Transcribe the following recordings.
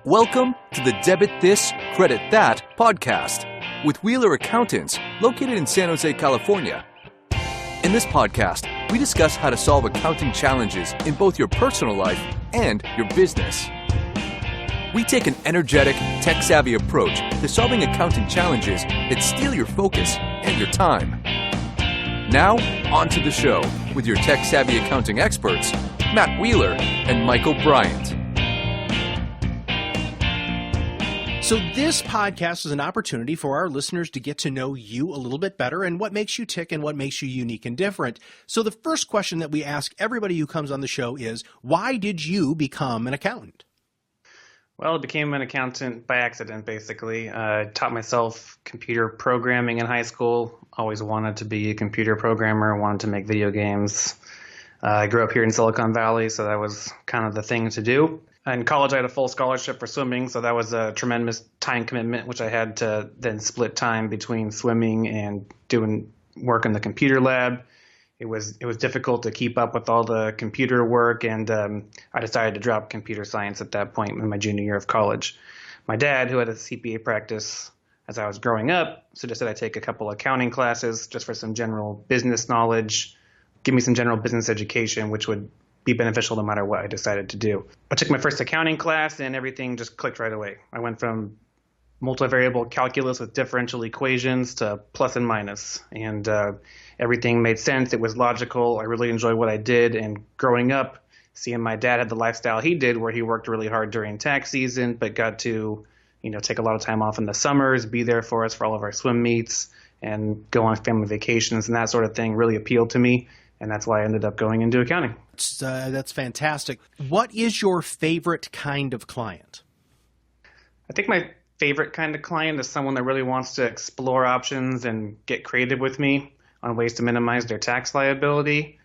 Welcome to the Debit This, Credit That podcast with Wheeler Accountants located in San Jose, California. In this podcast, we discuss how to solve accounting challenges in both your personal life and your business. We take an energetic, tech-savvy approach to solving accounting challenges that steal your focus and your time. Now, on to the show with your tech-savvy accounting experts, Matt Wheeler and Michael Bryant. So this podcast is an opportunity for our listeners to get to know you a little bit better and what makes you tick and what makes you unique and different. So the first question that we ask everybody who comes on the show is, why did you become an accountant? Well, I became an accountant by accident, basically. I taught myself computer programming in high school. Always wanted to be a computer programmer, wanted to make video games. I grew up here in Silicon Valley, so that was kind of the thing to do. In college, I had a full scholarship for swimming, so that was a tremendous time commitment, which I had to then split time between swimming and doing work in the computer lab. It was difficult to keep up with all the computer work, and I decided to drop computer science at that point in my junior year of college. My dad, who had a CPA practice as I was growing up, suggested I take a couple accounting classes just for some general business knowledge, give me some general business education, which would be beneficial no matter what I decided to do. I took my first accounting class and everything just clicked right away. I went from multivariable calculus with differential equations to plus and minus, and everything made sense. It was logical. I really enjoyed what I did, and growing up, seeing my dad had the lifestyle he did where he worked really hard during tax season but got to take a lot of time off in the summers, be there for us for all of our swim meets, and go on family vacations and that sort of thing really appealed to me. And that's why I ended up going into accounting. That's fantastic. What is your favorite kind of client? I think my favorite kind of client is someone that really wants to explore options and get creative with me on ways to minimize their tax liability.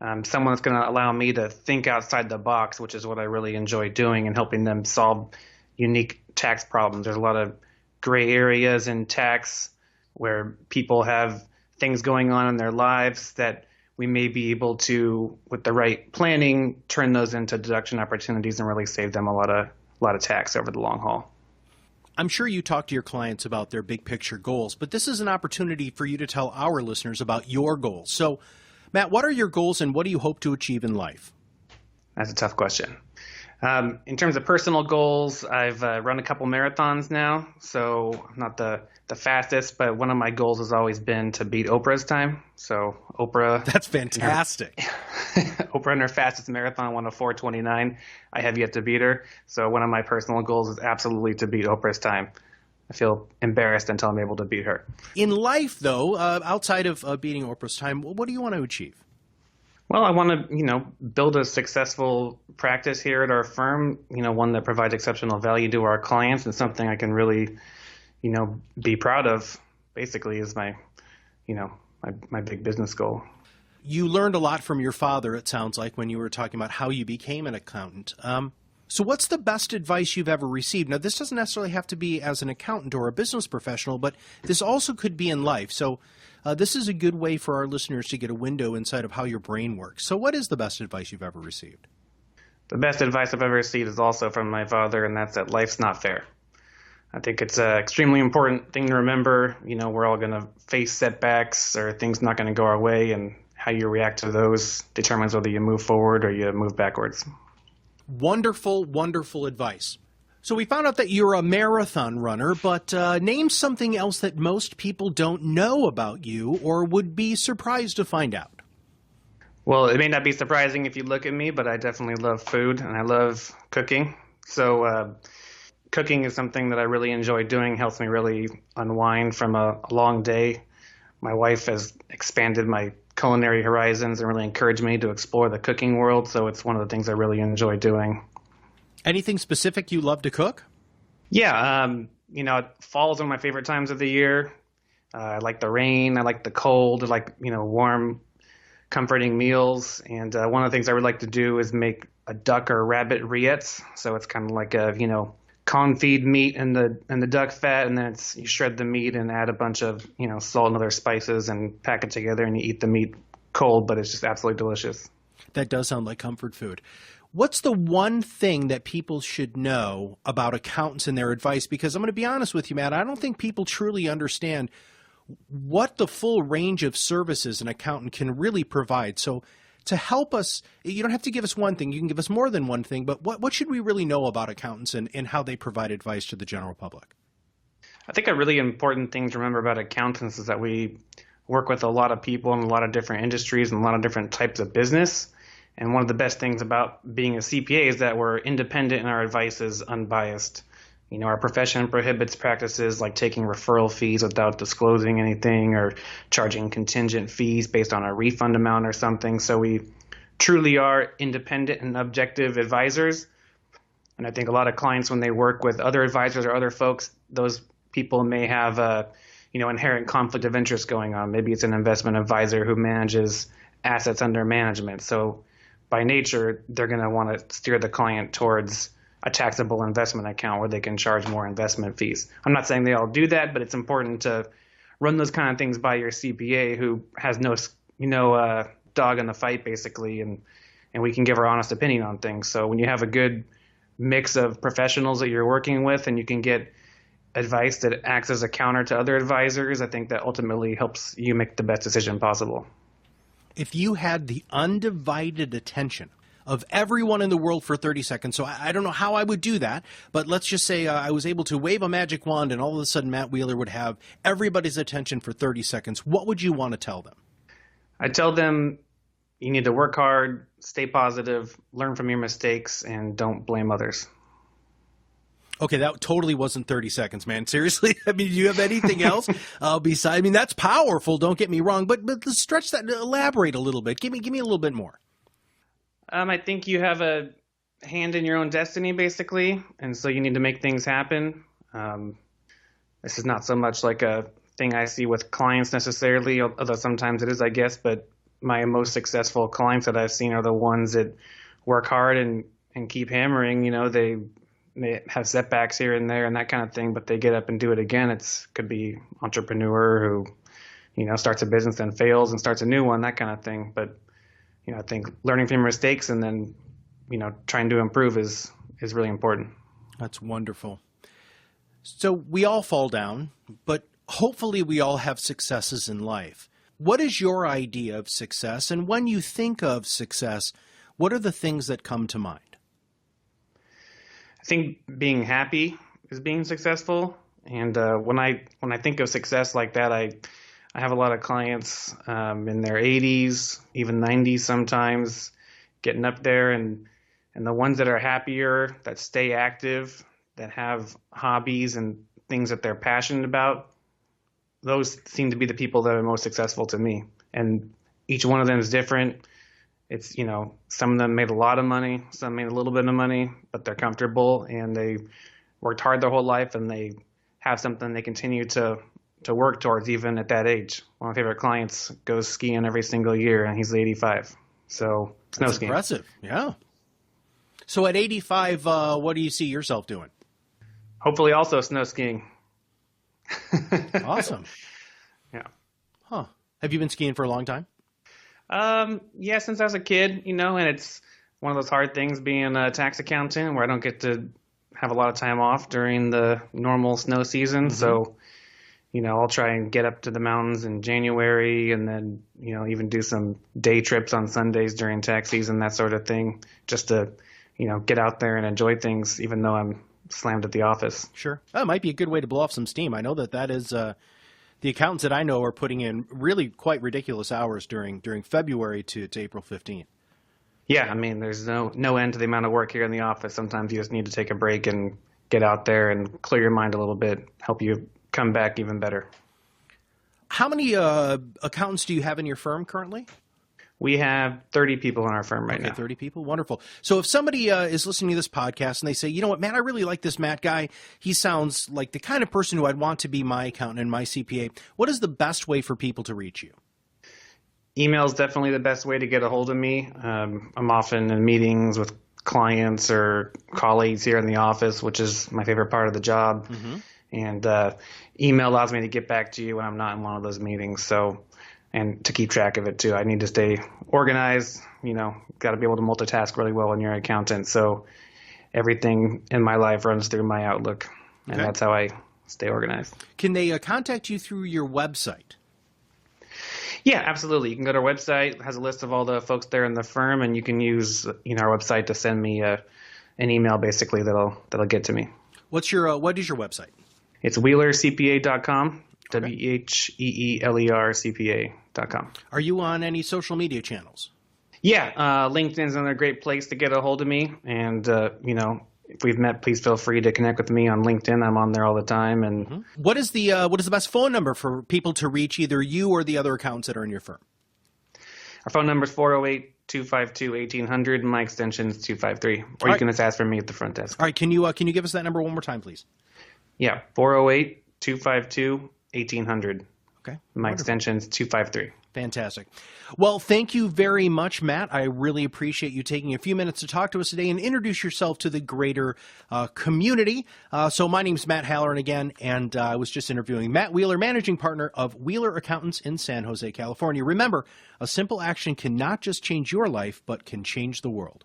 Someone that's going to allow me to think outside the box, which is what I really enjoy doing, and helping them solve unique tax problems. There's a lot of gray areas in tax where people have things going on in their lives that we may be able to, with the right planning, turn those into deduction opportunities and really save them a lot of tax over the long haul. I'm sure you talk to your clients about their big picture goals, but this is an opportunity for you to tell our listeners about your goals. So, Matt, what are your goals and what do you hope to achieve in life? That's a tough question. In terms of personal goals, I've run a couple marathons now, so I'm not the fastest, but one of my goals has always been to beat Oprah's time. So Oprah. That's fantastic. Oprah in her fastest marathon won a 4:29. I have yet to beat her. So one of my personal goals is absolutely to beat Oprah's time. I feel embarrassed until I'm able to beat her. In life, though, outside of beating Oprah's time, what do you want to achieve? Well, I want to, build a successful practice here at our firm, one that provides exceptional value to our clients and something I can really, be proud of, basically, is my big business goal. You learned a lot from your father, it sounds like, when you were talking about how you became an accountant. So what's the best advice you've ever received? Now, this doesn't necessarily have to be as an accountant or a business professional, but this also could be in life. So this is a good way for our listeners to get a window inside of how your brain works. So what is the best advice you've ever received? The best advice I've ever received is also from my father, and that's that life's not fair. I think it's an extremely important thing to remember. We're all going to face setbacks or things not going to go our way, and how you react to those determines whether you move forward or you move backwards. Wonderful, wonderful advice. So we found out that you're a marathon runner, but name something else that most people don't know about you or would be surprised to find out. Well, it may not be surprising if you look at me, but I definitely love food and I love cooking. So cooking is something that I really enjoy doing, helps me really unwind from a long day. My wife has expanded my culinary horizons and really encouraged me to explore the cooking world, so it's one of the things I really enjoy doing. Anything specific you love to cook? Yeah, fall is one of my favorite times of the year. I like the rain, I like the cold, I like, warm, comforting meals, and one of the things I would like to do is make a duck or rabbit rillettes, so it's kind of like a, confit meat in the duck fat, and then you shred the meat and add a bunch of salt and other spices and pack it together, and you eat the meat cold, but it's just absolutely delicious. That does sound like comfort food. What's the one thing that people should know about accountants and their advice? Because I'm going to be honest with you, Matt, I don't think people truly understand what the full range of services an accountant can really provide. So to help us, you don't have to give us one thing. You can give us more than one thing, but what should we really know about accountants and how they provide advice to the general public? I think a really important thing to remember about accountants is that we work with a lot of people in a lot of different industries and a lot of different types of business. And one of the best things about being a CPA is that we're independent and our advice is unbiased. You know, our profession prohibits practices like taking referral fees without disclosing anything or charging contingent fees based on a refund amount or something. So we truly are independent and objective advisors. And I think a lot of clients, when they work with other advisors or other folks, those people may have a, inherent conflict of interest going on. Maybe it's an investment advisor who manages assets under management. So by nature, they're going to want to steer the client towards a taxable investment account where they can charge more investment fees. I'm not saying they all do that, but it's important to run those kind of things by your CPA who has no dog in the fight, basically, and we can give our honest opinion on things. So when you have a good mix of professionals that you're working with and you can get advice that acts as a counter to other advisors, I think that ultimately helps you make the best decision possible. If you had the undivided attention of everyone in the world for 30 seconds, so I don't know how I would do that, but let's just say I was able to wave a magic wand and all of a sudden Matt Wheeler would have everybody's attention for 30 seconds, what would you want to tell them? I tell them you need to work hard, stay positive, learn from your mistakes, and don't blame others. Okay, that totally wasn't 30 seconds, man. Seriously? I mean, do you have anything else besides? I mean, that's powerful, don't get me wrong, but let's stretch that, elaborate a little bit. Give me a little bit more. I think you have a hand in your own destiny, basically, and so you need to make things happen. This is not so much like a thing I see with clients necessarily, although sometimes it is, I guess, but my most successful clients that I've seen are the ones that work hard and keep hammering. They have setbacks here and there and that kind of thing, but they get up and do it again. Could be entrepreneur who, starts a business and fails and starts a new one, that kind of thing. But, I think learning from your mistakes and then, trying to improve is really important. That's wonderful. So we all fall down, but hopefully we all have successes in life. What is your idea of success? And when you think of success, what are the things that come to mind? I think being happy is being successful. And when I think of success like that, I have a lot of clients in their 80s, even 90s sometimes, getting up there. And the ones that are happier, that stay active, that have hobbies and things that they're passionate about, those seem to be the people that are most successful to me. And each one of them is different. It's, some of them made a lot of money, some made a little bit of money, but they're comfortable and they worked hard their whole life and they have something they continue to work towards even at that age. One of my favorite clients goes skiing every single year and he's 85. So snow That's skiing. Impressive. Yeah. So at 85, what do you see yourself doing? Hopefully also snow skiing. Awesome. Yeah. Huh. Have you been skiing for a long time? Yeah, since I was a kid, and it's one of those hard things being a tax accountant where I don't get to have a lot of time off during the normal snow season. Mm-hmm. So, I'll try and get up to the mountains in January and then, even do some day trips on Sundays during tax season, that sort of thing, just to, get out there and enjoy things, even though I'm slammed at the office. Sure. That might be a good way to blow off some steam. I know that is, the accountants that I know are putting in really quite ridiculous hours during February to April 15th. Yeah, I mean, there's no end to the amount of work here in the office. Sometimes you just need to take a break and get out there and clear your mind a little bit, help you come back even better. How many accountants do you have in your firm currently? We have 30 people in our firm right now. 30 people. Wonderful. So if somebody is listening to this podcast and they say, you know what, Matt, I really like this Matt guy. He sounds like the kind of person who I'd want to be my accountant and my CPA. What is the best way for people to reach you? Email is definitely the best way to get a hold of me. I'm often in meetings with clients or colleagues here in the office, which is my favorite part of the job. Mm-hmm. And email allows me to get back to you when I'm not in one of those meetings. So and to keep track of it too. I need to stay organized, got to be able to multitask really well when you're an accountant. So everything in my life runs through my Outlook, and that's how I stay organized. Can they contact you through your website? Yeah, absolutely. You can go to our website. It has a list of all the folks there in the firm, and you can use our website to send me an email basically that'll get to me. What is your website? It's wheelercpa.com. WheelerCPA.com. Are you on any social media channels? Yeah, LinkedIn's another great place to get a hold of me. And, if we've met, please feel free to connect with me on LinkedIn. I'm on there all the time. And What is the best phone number for people to reach either you or the other accountants that are in your firm? Our phone number is 408-252-1800, and my extension is 253. Or you can just ask for me at the front desk. All right, can you give us that number one more time, please? Yeah, 408-252-1800. Okay. My extension is 253. Fantastic. Well, thank you very much, Matt. I really appreciate you taking a few minutes to talk to us today and introduce yourself to the greater community. So my name's Matt Halloran again, and I was just interviewing Matt Wheeler, managing partner of Wheeler Accountants in San Jose, California. Remember, a simple action can not just change your life, but can change the world.